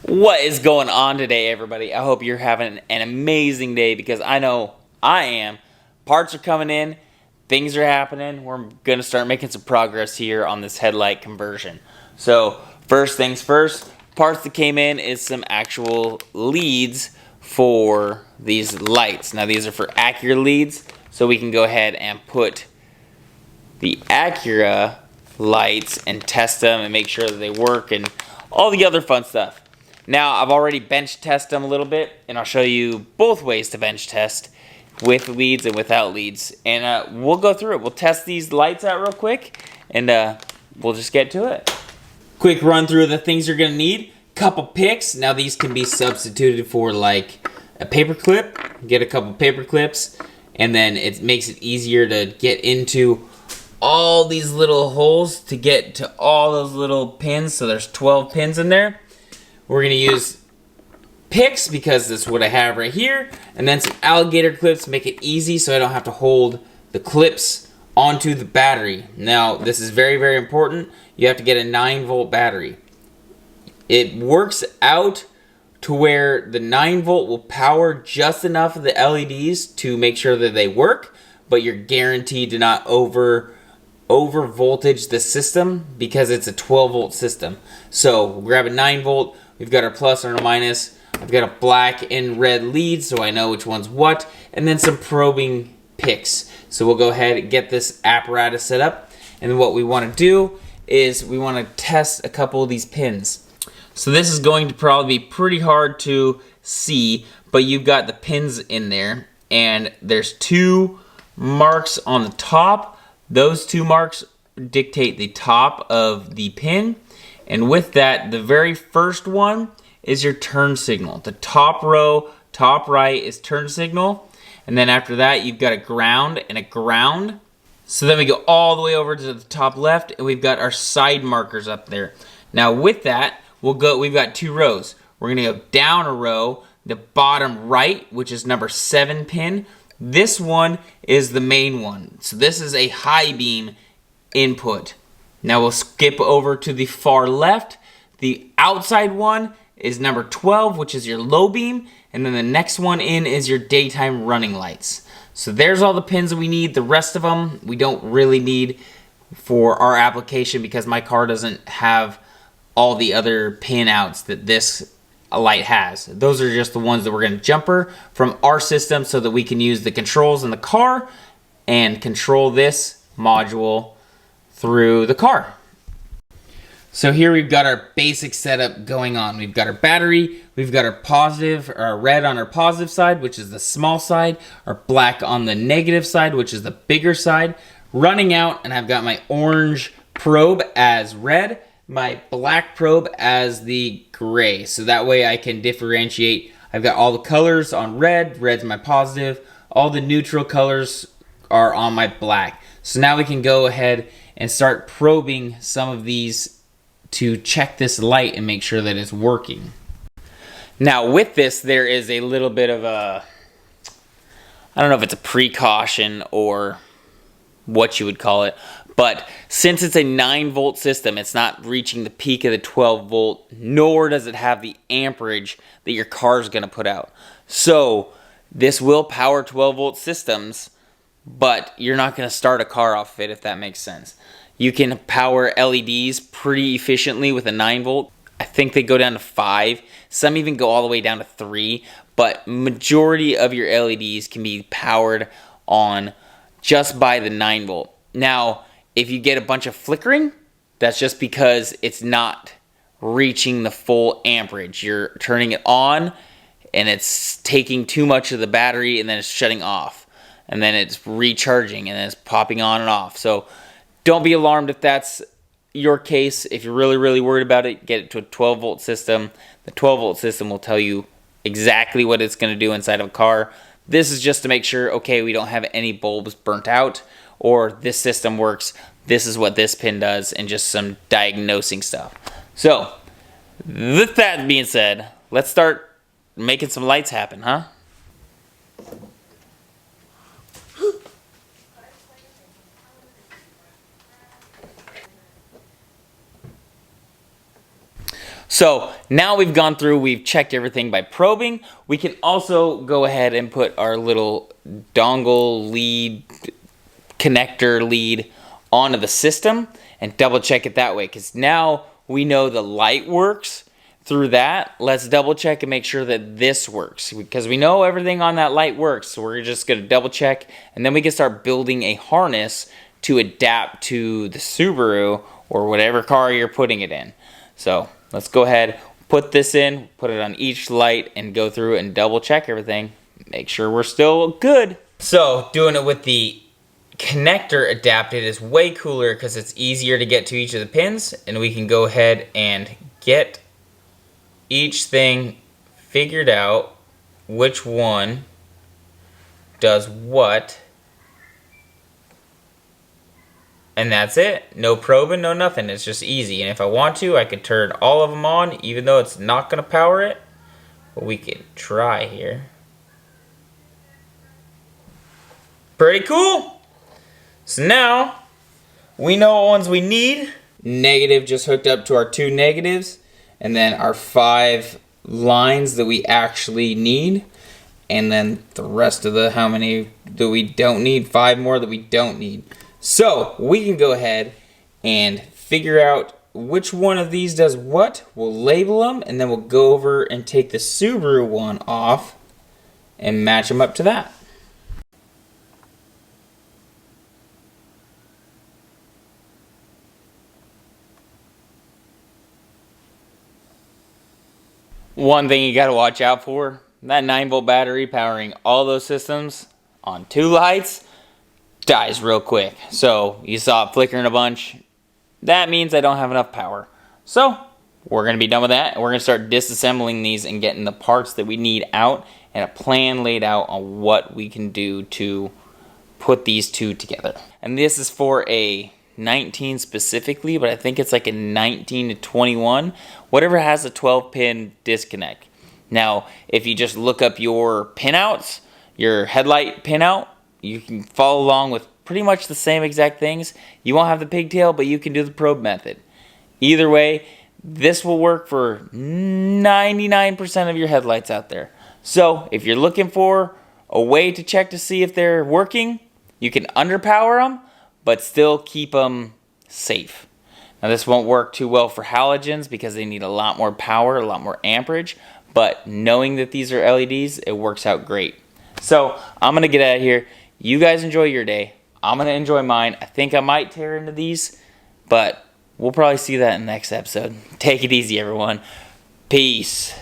What is going on today, everybody? I hope you're having an amazing day because I know I am. Parts are coming in, things are happening. We're going to start making some progress here on this headlight conversion. So, first things first, parts that came in is some actual leads for these lights. Now, these are for Acura leads, so we can go ahead and put the Acura lights and test them and make sure that they work and all the other fun stuff. Now, I've already bench tested them a little bit, and I'll show you both ways to bench test, with leads and without leads. And we'll go through it. We'll test these lights out real quick, and we'll just get to it. Quick run through of the things you're going to need. Couple picks. Now, these can be substituted for like a paper clip. Get a couple paper clips, and then it makes it easier to get into all these little holes to get to all those little pins. So there's 12 pins in there. We're going to use picks because that's what I have right here. And then some alligator clips to make it easy so I don't have to hold the clips onto the battery. Now, this is very, very important. You have to get a 9-volt battery. It works out to where the 9-volt will power just enough of the LEDs to make sure that they work, but you're guaranteed to not over voltage the system because it's a 12-volt system. So we'll grab a 9-volt. We've got our plus and our minus. I've got a black and red lead so I know which one's what, and then some probing picks. So we'll go ahead and get this apparatus set up, and then what we want to do is we want to test a couple of these pins. So this is going to probably be pretty hard to see, but you've got the pins in there, and there's 2 marks on the top. Those 2 marks dictate the top of the pin, and with that, the very first one is your turn signal. The top row, top right is turn signal, and then after that, you've got a ground and a ground. So then we go all the way over to the top left, and we've got our side markers up there. Now with that, we've got 2 rows. We're gonna go down a row, the bottom right, which is number 7 pin. This one is the main one. So this is a high beam input. Now we'll skip over to the far left. The outside one is number 12, which is your low beam. And then the next one in is your daytime running lights. So there's all the pins that we need. The rest of them we don't really need for our application because my car doesn't have all the other pin outs that this light has. Those are just the ones that we're going to jumper from our system so that we can use the controls in the car and control this module through the car. So here we've got our basic setup going on. We've got our battery, we've got our positive, or our red on our positive side, which is the small side, our black on the negative side, which is the bigger side, running out, and I've got my orange probe as red, my black probe as the gray. So that way I can differentiate. I've got all the colors on red, red's my positive, all the neutral colors are on my black. So now we can go ahead and start probing some of these to check this light and make sure that it's working. Now with this, there is a little bit of a, I don't know if it's a precaution or what you would call it, but since it's a 9-volt system, it's not reaching the peak of the 12-volt, nor does it have the amperage that your car is going to put out. So this will power 12-volt systems, but you're not going to start a car off of it, if that makes sense. You can power LEDs pretty efficiently with a 9-volt. I think they go down to 5. Some even go all the way down to 3. But majority of your LEDs can be powered on just by the 9-volt. Now, if you get a bunch of flickering, that's just because it's not reaching the full amperage. You're turning it on, and it's taking too much of the battery, and then it's shutting off. And then it's recharging, and then it's popping on and off. So don't be alarmed if that's your case. If you're really, really worried about it, get it to a 12-volt system. The 12-volt system will tell you exactly what it's going to do inside of a car. This is just to make sure, okay, we don't have any bulbs burnt out, or this system works, this is what this pin does, and just some diagnosing stuff. So, with that being said, let's start making some lights happen, huh? So now we've gone through, we've checked everything by probing. We can also go ahead and put our little dongle lead, connector lead onto the system and double check it that way, because now we know the light works through that. Let's double check and make sure that this works, because we know everything on that light works. So we're just going to double check, and then we can start building a harness to adapt to the Subaru or whatever car you're putting it in. So let's go ahead, put this in, put it on each light, and go through and double check everything. Make sure we're still good. So doing it with the connector adapted is way cooler because it's easier to get to each of the pins, and we can go ahead and get each thing figured out, which one does what, and that's it. No probing, no nothing. It's just easy. And if I want to, I could turn all of them on, even though it's not going to power it, but we can try here. Pretty cool. So now we know what ones we need. Negative just hooked up to our 2 negatives, and then our 5 lines that we actually need, and then the rest of the how many that we don't need, 5 more that we don't need. So we can go ahead and figure out which one of these does what. We'll label them, and then we'll go over and take the Subaru one off and match them up to that. One thing you got to watch out for, that 9-volt battery powering all those systems on 2 lights dies real quick. So you saw it flickering a bunch. That means I don't have enough power. So we're going to be done with that. We're going to start disassembling these and getting the parts that we need out, and a plan laid out on what we can do to put these 2 together. And this is for a 19 specifically, but I think it's like a 19 to 21, whatever has a 12-pin disconnect. Now, if you just look up your pinouts, your headlight pinout, you can follow along with pretty much the same exact things. You won't have the pigtail, but you can do the probe method. Either way, this will work for 99% of your headlights out there. So if you're looking for a way to check to see if they're working, you can underpower them, but still keep them safe. Now this won't work too well for halogens because they need a lot more power, a lot more amperage, but knowing that these are LEDs, it works out great. So I'm gonna get out of here. You guys enjoy your day. I'm gonna enjoy mine. I think I might tear into these, but we'll probably see that in the next episode. Take it easy, everyone. Peace.